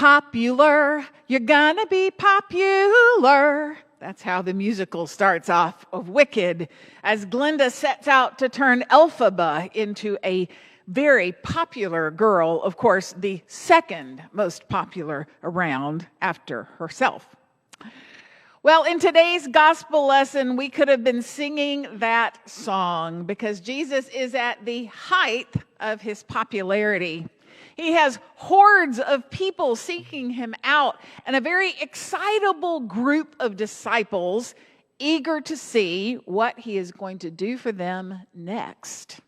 Popular, you're gonna be popular. That's how the musical starts off of Wicked, as Glinda sets out to turn Elphaba into a very popular girl, of course, the second most popular around after herself. Well, in today's gospel lesson, we could have been singing that song because Jesus is at the height of his popularity. He has hordes of people seeking him out and a very excitable group of disciples eager to see what he is going to do for them next.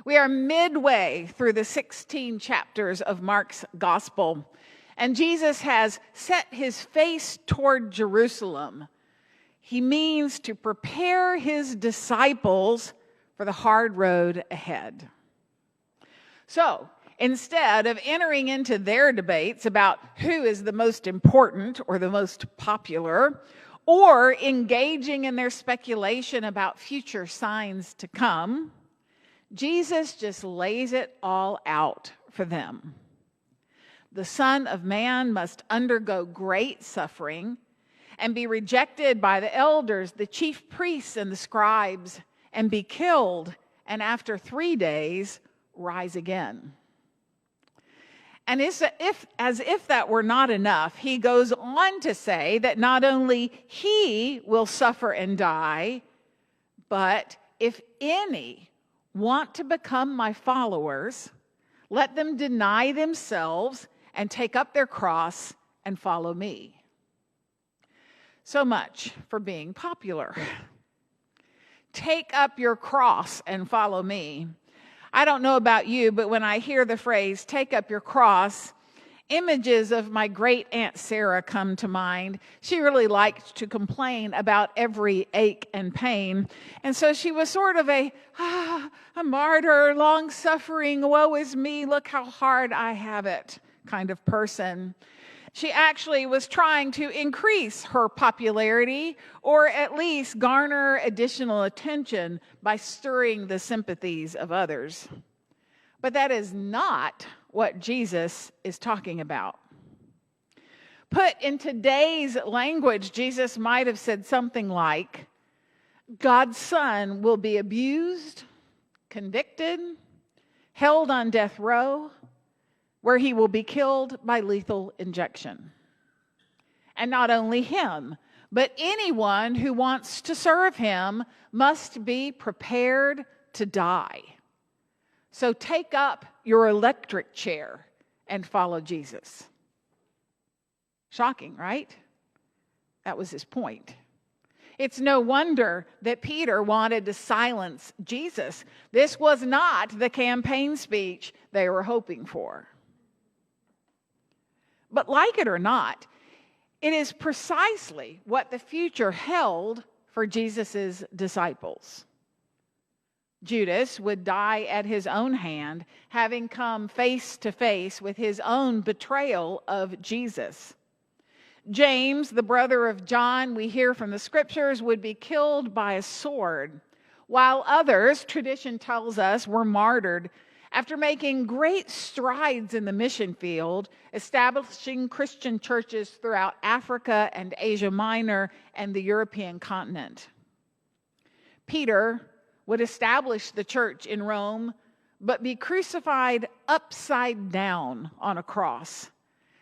We are midway through the 16 chapters of Mark's gospel, and Jesus has set his face toward Jerusalem. He means to prepare his disciples for the hard road ahead. So, instead of entering into their debates about who is the most important or the most popular, or engaging in their speculation about future signs to come, Jesus just lays it all out for them. The Son of Man must undergo great suffering and be rejected by the elders, the chief priests, and the scribes, and be killed, and after 3 days rise again. And as if that were not enough, he goes on to say that not only he will suffer and die, but if any want to become my followers, let them deny themselves and take up their cross and follow me. So much for being popular. Take up your cross and follow me. I don't know about you, but when I hear the phrase, take up your cross, images of my great Aunt Sarah come to mind. She really liked to complain about every ache and pain. And so she was sort of a martyr, long-suffering, woe is me, look how hard I have it kind of person. She actually was trying to increase her popularity or at least garner additional attention by stirring the sympathies of others. But that is not what Jesus is talking about. Put in today's language, Jesus might have said something like, God's Son will be abused, convicted, held on death row, where he will be killed by lethal injection. And not only him, but anyone who wants to serve him must be prepared to die. So take up your electric chair and follow Jesus. Shocking, right? That was his point. It's no wonder that Peter wanted to silence Jesus. This was not the campaign speech they were hoping for. But like it or not, it is precisely what the future held for Jesus' disciples. Judas would die at his own hand, having come face to face with his own betrayal of Jesus. James, the brother of John, we hear from the scriptures, would be killed by a sword, while others, tradition tells us, were martyred after making great strides in the mission field, establishing Christian churches throughout Africa and Asia Minor and the European continent. Peter would establish the church in Rome, but be crucified upside down on a cross,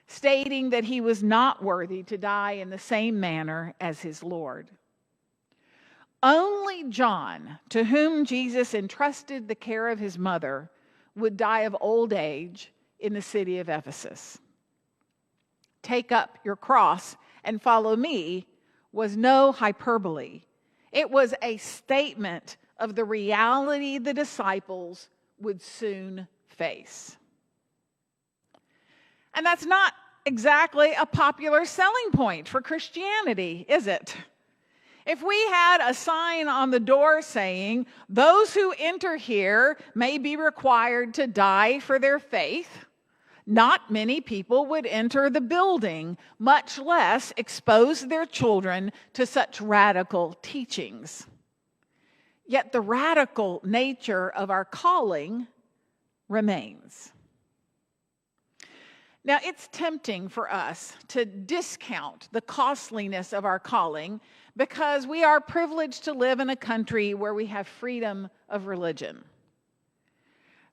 stating that he was not worthy to die in the same manner as his Lord. Only John, to whom Jesus entrusted the care of his mother, would die of old age in the city of Ephesus. Take up your cross and follow me was no hyperbole. It was a statement of the reality the disciples would soon face. And that's not exactly a popular selling point for Christianity, is it? If we had a sign on the door saying, those who enter here may be required to die for their faith, not many people would enter the building, much less expose their children to such radical teachings. Yet the radical nature of our calling remains. Now, it's tempting for us to discount the costliness of our calling because we are privileged to live in a country where we have freedom of religion.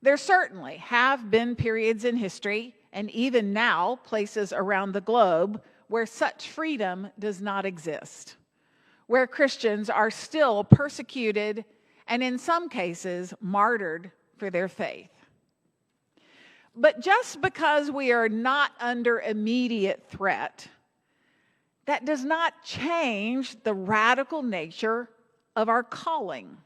There certainly have been periods in history, and even now, places around the globe where such freedom does not exist, where Christians are still persecuted and in some cases martyred for their faith. But just because we are not under immediate threat, that does not change the radical nature of our calling.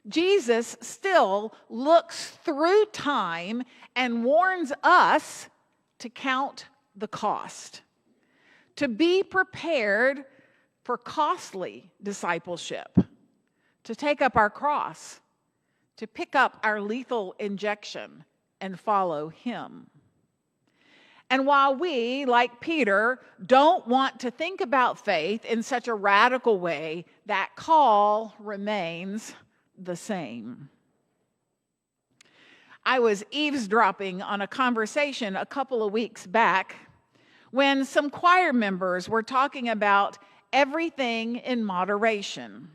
Jesus still looks through time and warns us to count the cost, to be prepared for costly discipleship, to take up our cross, to pick up our lethal injection and follow him. And while we, like Peter, don't want to think about faith in such a radical way, that call remains the same. I was eavesdropping on a conversation a couple of weeks back when some choir members were talking about everything in moderation.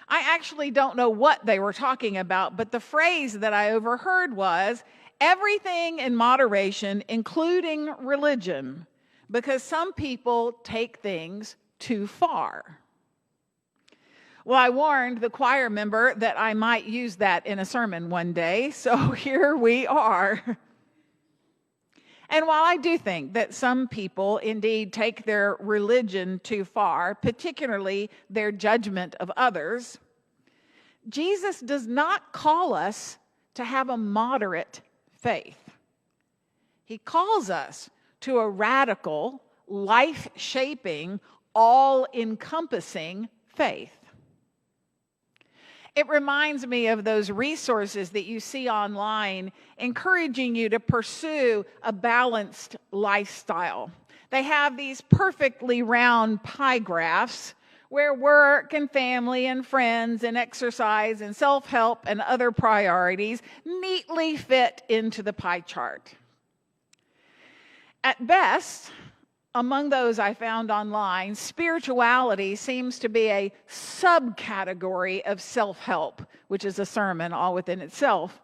I actually don't know what they were talking about, but the phrase that I overheard was everything in moderation, including religion, because some people take things too far. Well, I warned the choir member that I might use that in a sermon one day, so here we are. And while I do think that some people indeed take their religion too far, particularly their judgment of others, Jesus does not call us to have a moderate faith. He calls us to a radical, life-shaping, all-encompassing faith. It reminds me of those resources that you see online encouraging you to pursue a balanced lifestyle. They have these perfectly round pie graphs where work and family and friends and exercise and self-help and other priorities neatly fit into the pie chart. At best, among those I found online, spirituality seems to be a subcategory of self-help, which is a sermon all within itself.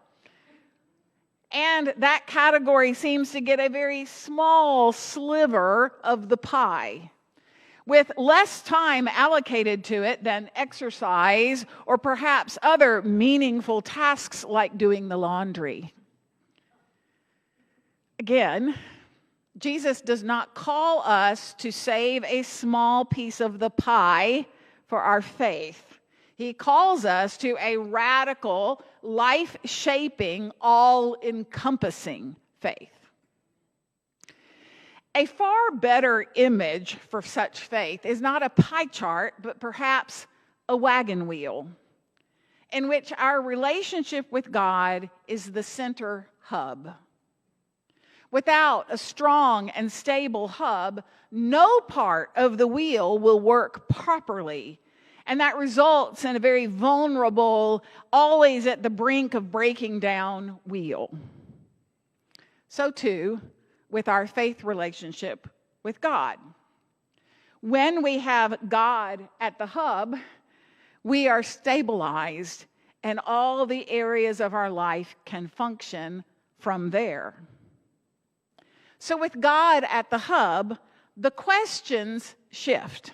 And that category seems to get a very small sliver of the pie, with less time allocated to it than exercise or perhaps other meaningful tasks like doing the laundry. Again, Jesus does not call us to save a small piece of the pie for our faith. He calls us to a radical, life-shaping, all-encompassing faith. A far better image for such faith is not a pie chart, but perhaps a wagon wheel, in which our relationship with God is the center hub. Without a strong and stable hub, no part of the wheel will work properly. And that results in a very vulnerable, always at the brink of breaking down wheel. So too, with our faith relationship with God. When we have God at the hub, we are stabilized, and all the areas of our life can function from there. So with God at the hub, the questions shift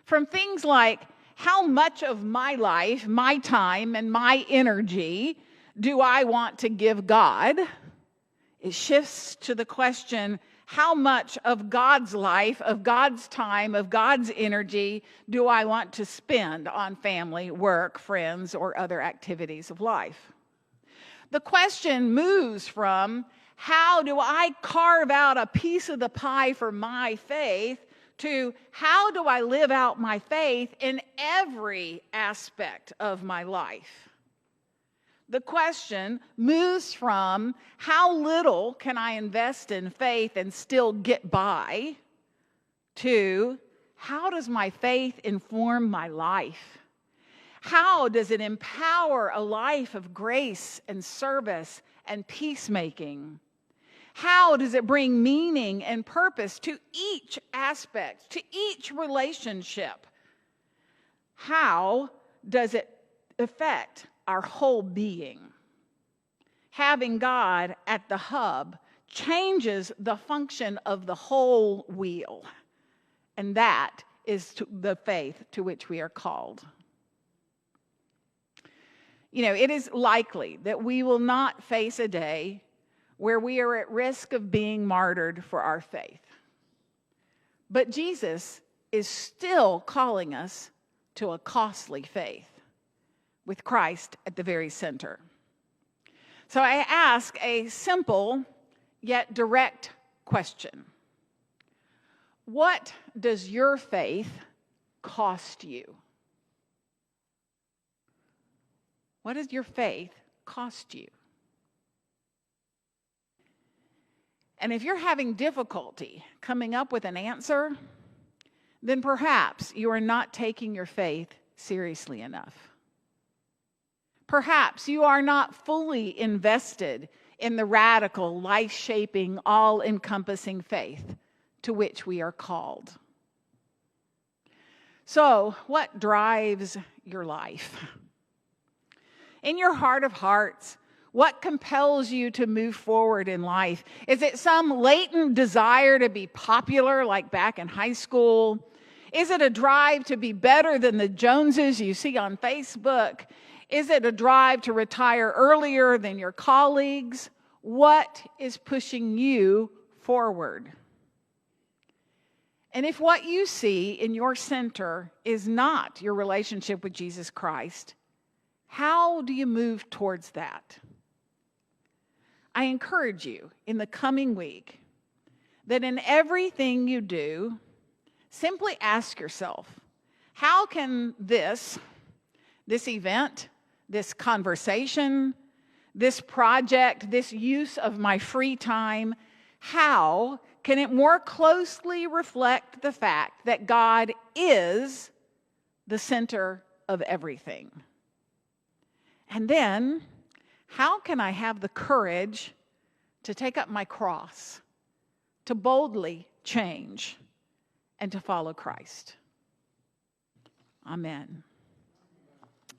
from things like, how much of my life, my time, and my energy do I want to give God? It shifts to the question, how much of God's life, of God's time, of God's energy do I want to spend on family, work, friends, or other activities of life? The question moves from, how do I carve out a piece of the pie for my faith, to how do I live out my faith in every aspect of my life? The question moves from how little can I invest in faith and still get by, to how does my faith inform my life? How does it empower a life of grace and service and peacemaking? How does it bring meaning and purpose to each aspect, to each relationship? How does it affect our whole being? Having God at the hub changes the function of the whole wheel. And that is the faith to which we are called. You know, it is likely that we will not face a day where we are at risk of being martyred for our faith. But Jesus is still calling us to a costly faith with Christ at the very center. So I ask a simple yet direct question. What does your faith cost you? What does your faith cost you? And if you're having difficulty coming up with an answer, then perhaps you are not taking your faith seriously enough. Perhaps you are not fully invested in the radical, life-shaping, all-encompassing faith to which we are called. So, what drives your life? In your heart of hearts, what compels you to move forward in life? Is it some latent desire to be popular like back in high school? Is it a drive to be better than the Joneses you see on Facebook? Is it a drive to retire earlier than your colleagues? What is pushing you forward? And if what you see in your center is not your relationship with Jesus Christ, how do you move towards that? I encourage you in the coming week that in everything you do, simply ask yourself, how can this event, this conversation, this project, this use of my free time, how can it more closely reflect the fact that God is the center of everything? And then, how can I have the courage to take up my cross, to boldly change, and to follow Christ? Amen.